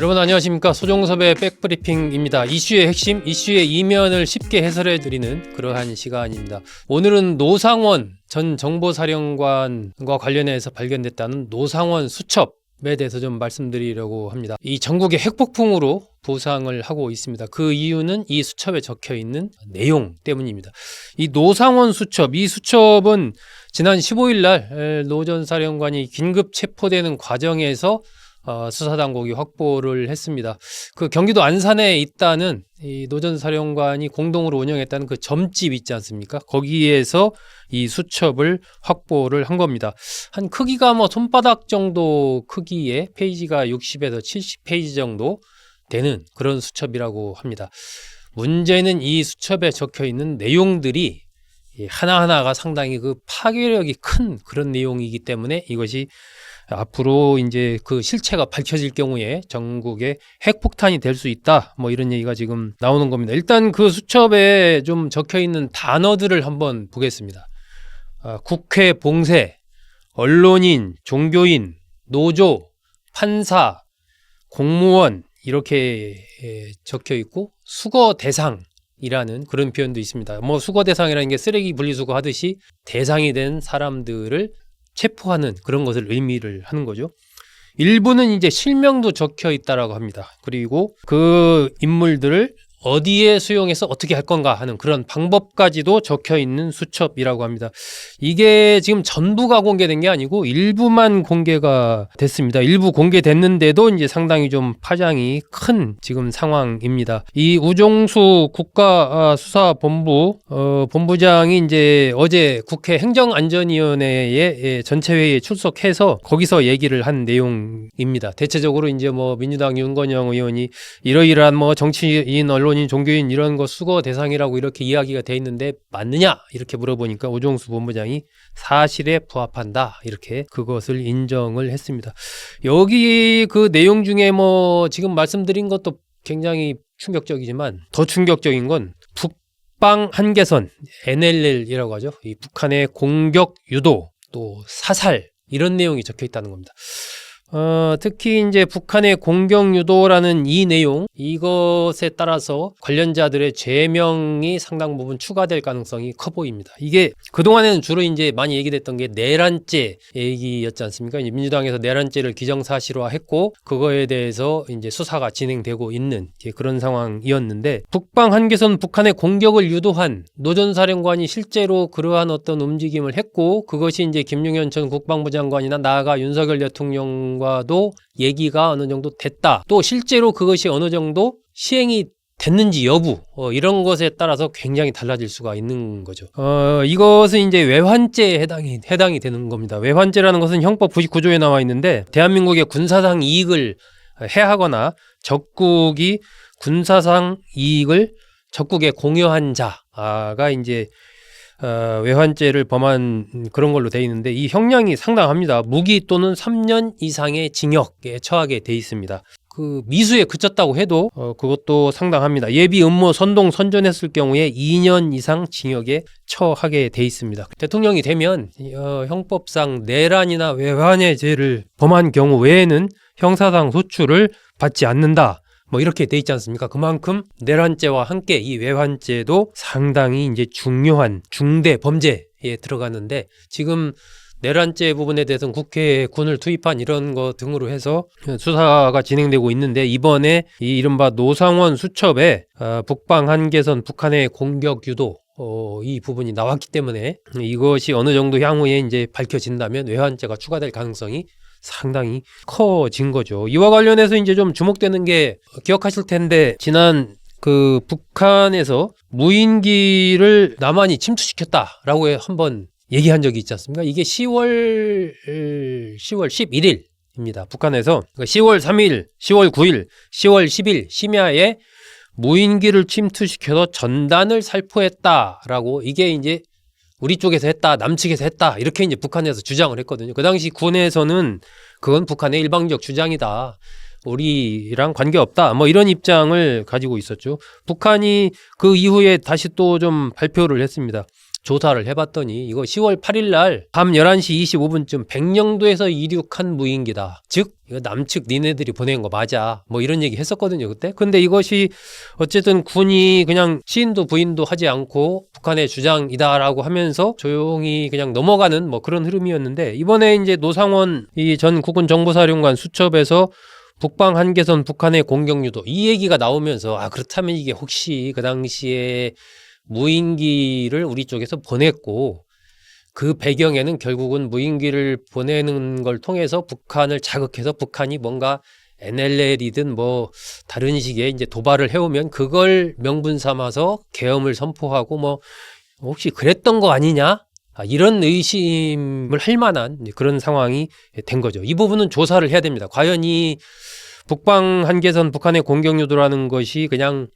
여러분 안녕하십니까. 소종섭의 백브리핑입니다. 이슈의 핵심, 이슈의 이면을 쉽게 해설해드리는 그러한 시간입니다. 오늘은 노상원 전 정보사령관과 관련해서 발견됐다는 노상원 수첩에 대해서 좀 말씀드리려고 합니다. 이 전국의 핵폭풍으로 부상을 하고 있습니다. 그 이유는 이 수첩에 적혀있는 내용 때문입니다. 이 노상원 수첩, 이 수첩은 지난 15일 날 노 전 사령관이 긴급 체포되는 과정에서 수사당국이 확보를 했습니다. 그 경기도 안산에 있다는 이 노 전 사령관이 공동으로 운영했다는 그 점집 있지 않습니까? 거기에서 이 수첩을 확보를 한 겁니다. 한 크기가 손바닥 정도 크기의 페이지가 60에서 70페이지 정도 되는 그런 수첩이라고 합니다. 문제는 이 수첩에 적혀 있는 내용들이 하나하나가 상당히 그 파괴력이 큰 그런 내용이기 때문에 이것이 앞으로 이제 그 실체가 밝혀질 경우에 전국에 핵폭탄이 될 수 있다. 이런 얘기가 지금 나오는 겁니다. 일단 그 수첩에 좀 적혀 있는 단어들을 한번 보겠습니다. 국회 봉쇄, 언론인, 종교인, 노조, 판사, 공무원 이렇게 적혀 있고 수거 대상이라는 그런 표현도 있습니다. 수거 대상이라는 게 쓰레기 분리수거 하듯이 대상이 된 사람들을 체포하는 그런 것을 의미를 하는 거죠. 일부는 이제 실명도 적혀 있다라고 합니다. 그리고 그 인물들을 어디에 수용해서 어떻게 할 건가 하는 그런 방법까지도 적혀 있는 수첩이라고 합니다. 이게 지금 전부가 공개된 게 아니고 일부만 공개가 됐습니다. 일부 공개됐는데도 이제 상당히 좀 파장이 큰 지금 상황입니다. 이 우종수 국가수사본부 본부장이 이제 어제 국회 행정안전위원회의 전체회의에 출석해서 거기서 얘기를 한 내용입니다. 대체적으로 이제 민주당 윤건영 의원이 이러이러한 정치인, 언론인, 종교인 이런 거 수거 대상이라고 이렇게 이야기가 돼 있는데 맞느냐 이렇게 물어보니까 우종수 본부장이 사실에 부합한다 이렇게 그것을 인정을 했습니다. 여기 그 내용 중에 지금 말씀드린 것도 굉장히 충격적이지만 더 충격적인 건 북방 한계선 NLL이라고 하죠. 이 북한의 공격 유도 또 사살 이런 내용이 적혀 있다는 겁니다. 특히 이제 북한의 공격 유도라는 이 내용, 이것에 따라서 관련자들의 죄명이 상당 부분 추가될 가능성이 커 보입니다. 이게 그동안에는 주로 이제 많이 얘기됐던 게 내란죄 얘기였지 않습니까? 이제 민주당에서 내란죄를 기정사실화했고, 그거에 대해서 이제 수사가 진행되고 있는 그런 상황이었는데, 북방 한계선 북한의 공격을 유도한 노 전 사령관이 실제로 그러한 어떤 움직임을 했고, 그것이 이제 김용현 전 국방부 장관이나 나아가 윤석열 대통령 과도 얘기가 어느 정도 됐다. 또 실제로 그것이 어느 정도 시행이 됐는지 여부 이런 것에 따라서 굉장히 달라질 수가 있는 거죠. 이것은 이제 외환죄에 해당이 되는 겁니다. 외환죄라는 것은 형법 99조에 나와 있는데 대한민국의 군사상 이익을 해하거나 적국이 군사상 이익을 적국에 공여한 자가 이제 외환죄를 범한 그런 걸로 돼 있는데 이 형량이 상당합니다. 무기 또는 3년 이상의 징역에 처하게 돼 있습니다. 그 미수에 그쳤다고 해도 그것도 상당합니다. 예비 음모 선동 선전했을 경우에 2년 이상 징역에 처하게 돼 있습니다. 대통령이 되면 형법상 내란이나 외환의 죄를 범한 경우 외에는 형사상 소출을 받지 않는다. 이렇게 돼 있지 않습니까? 그만큼 내란죄와 함께 이 외환죄도 상당히 이제 중요한 중대 범죄에 들어가는데 지금 내란죄 부분에 대해서는 국회에 군을 투입한 이런 거 등으로 해서 수사가 진행되고 있는데 이번에 이 이른바 노상원 수첩에 북방 한계선 북한의 공격 유도 이 부분이 나왔기 때문에 이것이 어느 정도 향후에 이제 밝혀진다면 외환죄가 추가될 가능성이 상당히 커진 거죠. 이와 관련해서 이제 좀 주목되는 게 기억하실 텐데 지난 그 북한에서 무인기를 남한이 침투시켰다라고 한번 얘기한 적이 있지 않습니까? 이게 10월 11일입니다. 북한에서 10월 3일, 10월 9일, 10월 10일 심야에 무인기를 침투시켜서 전단을 살포했다라고 이게 이제 우리 쪽에서 했다, 남측에서 했다 이렇게 이제 북한에서 주장을 했거든요. 그 당시 군에서는 그건 북한의 일방적 주장이다. 우리랑 관계없다. 이런 입장을 가지고 있었죠. 북한이 그 이후에 다시 또 좀 발표를 했습니다. 조사를 해봤더니 이거 10월 8일 날 밤 11시 25분쯤 백령도에서 이륙한 무인기다. 즉 이거 남측 니네들이 보낸 거 맞아. 뭐 이런 얘기 했었거든요 그때. 근데 이것이 어쨌든 군이 그냥 시인도 부인도 하지 않고 북한의 주장이다라고 하면서 조용히 그냥 넘어가는 뭐 그런 흐름이었는데, 이번에 이제 노상원 이 전 국군 정보사령관 수첩에서 북방 한계선 북한의 공격 유도 이 얘기가 나오면서 그렇다면 이게 혹시 그 당시에 무인기를 우리 쪽에서 보냈고 그 배경에는 결국은 무인기를 보내는 걸 통해서 북한을 자극해서 북한이 뭔가 NLL이든 뭐 다른 식의 이제 도발을 해오면 그걸 명분 삼아서 계엄을 선포하고 뭐 혹시 그랬던 거 아니냐? 이런 의심을 할 만한 그런 상황이 된 거죠. 이 부분은 조사를 해야 됩니다. 과연 이 북방 한계선 북한의 공격 유도라는 것이 그냥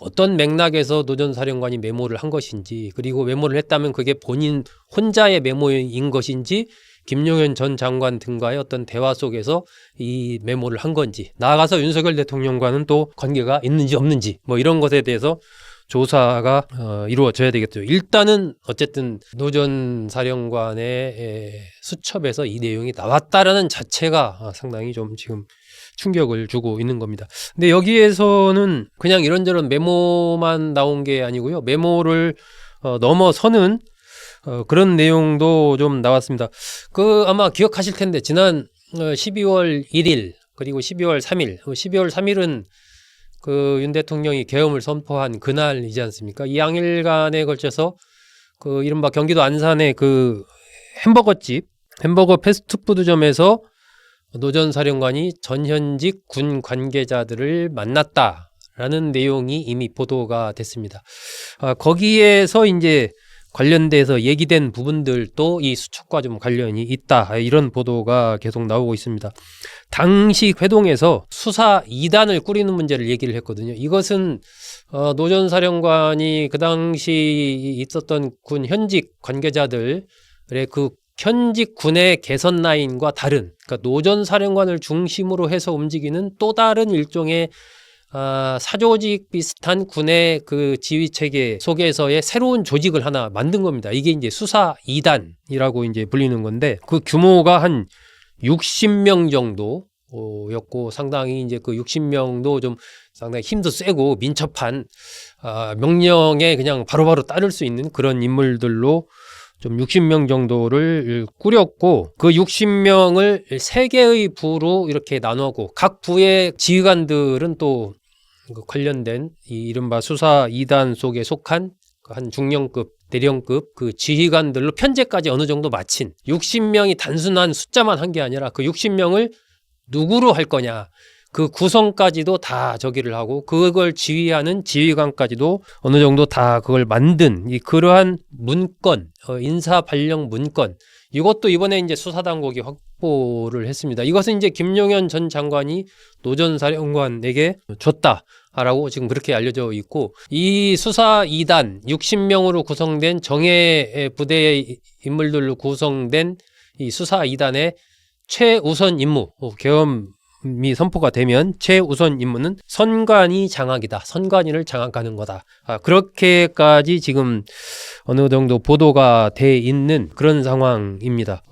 어떤 맥락에서 노 전 사령관이 메모를 한 것인지, 그리고 메모를 했다면 그게 본인 혼자의 메모인 것인지, 김용현 전 장관 등과의 어떤 대화 속에서 이 메모를 한 건지, 나아가서 윤석열 대통령과는 또 관계가 있는지 없는지 뭐 이런 것에 대해서 조사가 이루어져야 되겠죠. 일단은 어쨌든 노 전 사령관의 수첩에서 이 내용이 나왔다라는 자체가 상당히 좀 지금 충격을 주고 있는 겁니다. 근데 여기에서는 그냥 이런저런 메모만 나온 게 아니고요. 메모를 넘어서는 그런 내용도 좀 나왔습니다. 아마 기억하실 텐데 지난 12월 1일 그리고 12월 3일, 12월 3일은 그 윤 대통령이 계엄을 선포한 그날이지 않습니까? 이 양일간에 걸쳐서 그 이른바 경기도 안산의 그 햄버거 패스트푸드점에서 노 전 사령관이 전현직 군 관계자들을 만났다라는 내용이 이미 보도가 됐습니다. 거기에서 이제 관련돼서 얘기된 부분들도 이 수첩과 좀 관련이 있다, 이런 보도가 계속 나오고 있습니다. 당시 회동에서 수사 2단을 꾸리는 문제를 얘기를 했거든요. 이것은 노 전 사령관이 그 당시 있었던 군 현직 관계자들의 그 현직 군의 개선 라인과 다른, 그러니까 노 전 사령관을 중심으로 해서 움직이는 또 다른 일종의 사조직 비슷한 군의 그 지휘 체계 속에서의 새로운 조직을 하나 만든 겁니다. 이게 이제 수사 2단이라고 이제 불리는 건데, 그 규모가 한 60명 정도였고, 상당히 이제 그 60명도 좀 상당히 힘도 세고 민첩한 명령에 그냥 바로바로 따를 수 있는 그런 인물들로 좀 60명 정도를 꾸렸고, 그 60명을 3개의 부로 이렇게 나누고, 각 부의 지휘관들은 또 관련된 이 이른바 수사 2단 속에 속한 한 중령급, 대령급 그 지휘관들로 편제까지 어느 정도 마친 60명이 단순한 숫자만 한 게 아니라 그 60명을 누구로 할 거냐, 그 구성까지도 다 저기를 하고 그걸 지휘하는 지휘관까지도 어느 정도 다 그걸 만든 그러한 문건, 인사 발령 문건, 이것도 이번에 이제 수사당국이 확보를 했습니다. 이것은 이제 김용현 전 장관이 노 전 사령관에게 줬다라고 지금 그렇게 알려져 있고, 이 수사 2단 60명으로 구성된 정예 부대의 인물들로 구성된 이 수사 2단의 최우선 임무, 계엄이 선포가 되면 최우선 임무는 선관위 장악이다. 선관위를 장악하는 거다. 그렇게까지 지금 어느 정도 보도가 돼 있는 그런 상황입니다.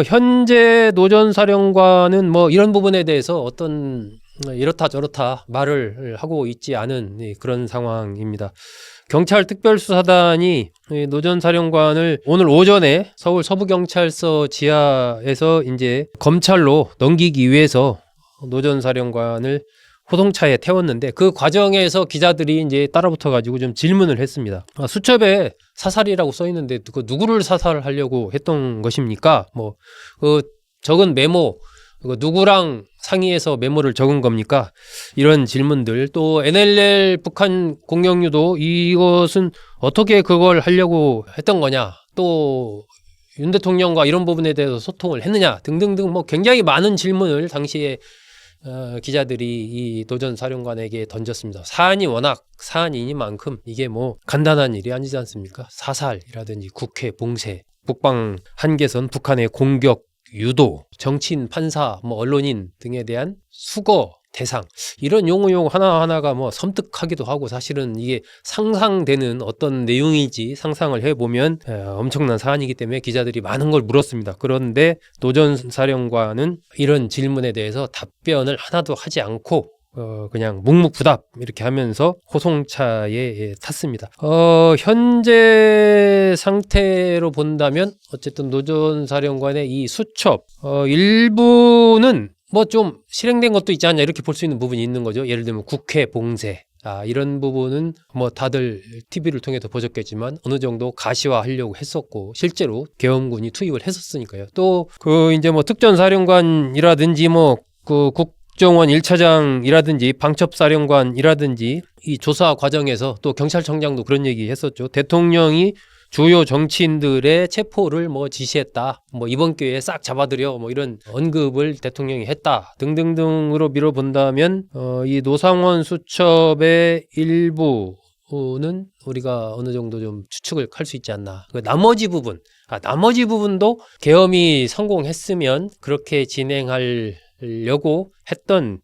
현재 노 전 사령관은 뭐 이런 부분에 대해서 어떤 이렇다 저렇다 말을 하고 있지 않은 그런 상황입니다. 경찰 특별수사단이 노 전 사령관을 오늘 오전에 서울 서부경찰서 지하에서 이제 검찰로 넘기기 위해서 노 전 사령관을 호송차에 태웠는데, 그 과정에서 기자들이 이제 따라붙어 가지고 좀 질문을 했습니다. 수첩에 사살이라고 써 있는데 그 누구를 사살하려고 했던 것입니까? 뭐 적은 메모, 누구랑 상의해서 메모를 적은 겁니까? 이런 질문들, 또 NLL 북한 공격유도 이것은 어떻게 그걸 하려고 했던 거냐, 또 윤 대통령과 이런 부분에 대해서 소통을 했느냐 등등등 뭐 굉장히 많은 질문을 당시에 기자들이 이 노 전 사령관에게 던졌습니다. 사안이 워낙 사안이니만큼 이게 뭐 간단한 일이 아니지 않습니까? 사살이라든지 국회 봉쇄, 북방 한계선 북한의 공격 유도, 정치인, 판사, 뭐 언론인 등에 대한 수거, 대상 이런 용어 하나하나가 뭐 섬뜩하기도 하고 사실은 이게 상상되는 어떤 내용이지 상상을 해보면 엄청난 사안이기 때문에 기자들이 많은 걸 물었습니다. 그런데 노 전 사령관은 이런 질문에 대해서 답변을 하나도 하지 않고 그냥 묵묵부답 이렇게 하면서 호송차에 탔습니다. 현재 상태로 본다면 어쨌든 노 전 사령관의 이 수첩 일부는 뭐 좀 실행된 것도 있지 않냐 이렇게 볼 수 있는 부분이 있는 거죠. 예를 들면 국회 봉쇄 이런 부분은 뭐 다들 TV를 통해서 보셨겠지만 어느 정도 가시화하려고 했었고 실제로 계엄군이 투입을 했었으니까요. 또 그 이제 뭐 특전사령관이라든지 뭐 그 국정원 1차장이라든지 방첩사령관이라든지 이 조사 과정에서 또 경찰청장도 그런 얘기 했었죠. 대통령이 주요 정치인들의 체포를 뭐 지시했다. 뭐 이번 기회에 싹 잡아들여 뭐 이런 언급을 대통령이 했다. 등등등으로 미뤄본다면 이 노상원 수첩의 일부는 우리가 어느 정도 좀 추측을 할 수 있지 않나. 나머지 부분도 계엄이 성공했으면 그렇게 진행하려고 했던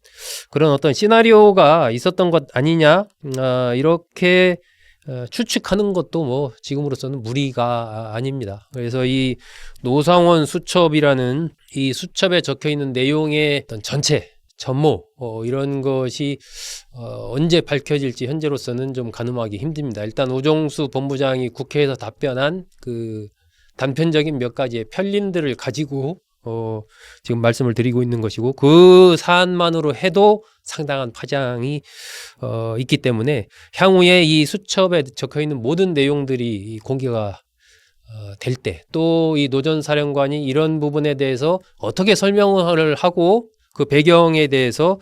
그런 어떤 시나리오가 있었던 것 아니냐. 이렇게 추측하는 것도 뭐 지금으로서는 무리가 아닙니다. 그래서 이 노상원 수첩이라는 이 수첩에 적혀 있는 내용의 어떤 전체 전모 이런 것이 언제 밝혀질지 현재로서는 좀 가늠하기 힘듭니다. 일단 오정수 본부장이 국회에서 답변한 그 단편적인 몇 가지의 편린들을 가지고 지금 말씀을 드리고 있는 것이고 그 사안만으로 해도 상당한 파장이 있기 때문에 향후에 이 수첩에 적혀 있는 모든 내용들이 공개가 될 때 또 이 노 전 사령관이 이런 부분에 대해서 어떻게 설명을 하고 그 배경에 대해서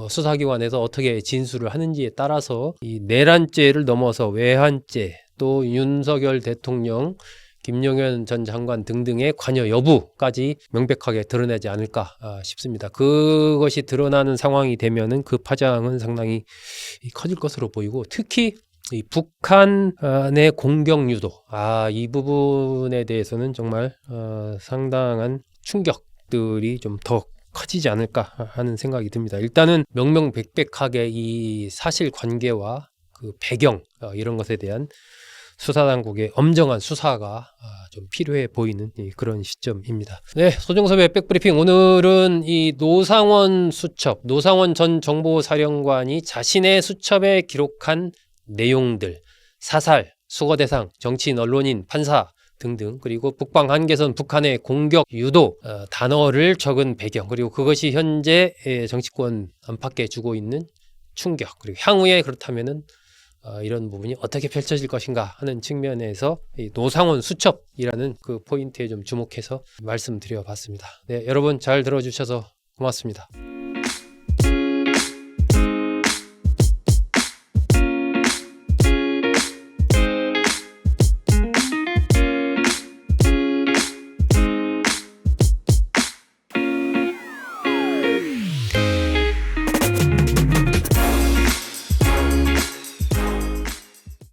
수사기관에서 어떻게 진술을 하는지에 따라서 이 내란죄를 넘어서 외환죄 또 윤석열 대통령 김용현 전 장관 등등의 관여 여부까지 명백하게 드러내지 않을까 싶습니다. 그것이 드러나는 상황이 되면은 그 파장은 상당히 커질 것으로 보이고 특히 이 북한의 공격 유도 이 부분에 대해서는 정말 상당한 충격들이 좀 더 커지지 않을까 하는 생각이 듭니다. 일단은 명명백백하게 이 사실관계와 그 배경 이런 것에 대한 수사당국의 엄정한 수사가 좀 필요해 보이는 그런 시점입니다. 네, 소정섭의 백브리핑 오늘은 이 노상원 수첩, 노상원 전 정보사령관이 자신의 수첩에 기록한 내용들, 사살, 수거대상, 정치인, 언론인, 판사 등등 그리고 북방 한계선 북한의 공격 유도 단어를 적은 배경 그리고 그것이 현재 정치권 안팎에 주고 있는 충격 그리고 향후에 그렇다면은 이런 부분이 어떻게 펼쳐질 것인가 하는 측면에서 이 노상원 수첩이라는 그 포인트에 좀 주목해서 말씀드려 봤습니다. 네, 여러분 잘 들어주셔서 고맙습니다.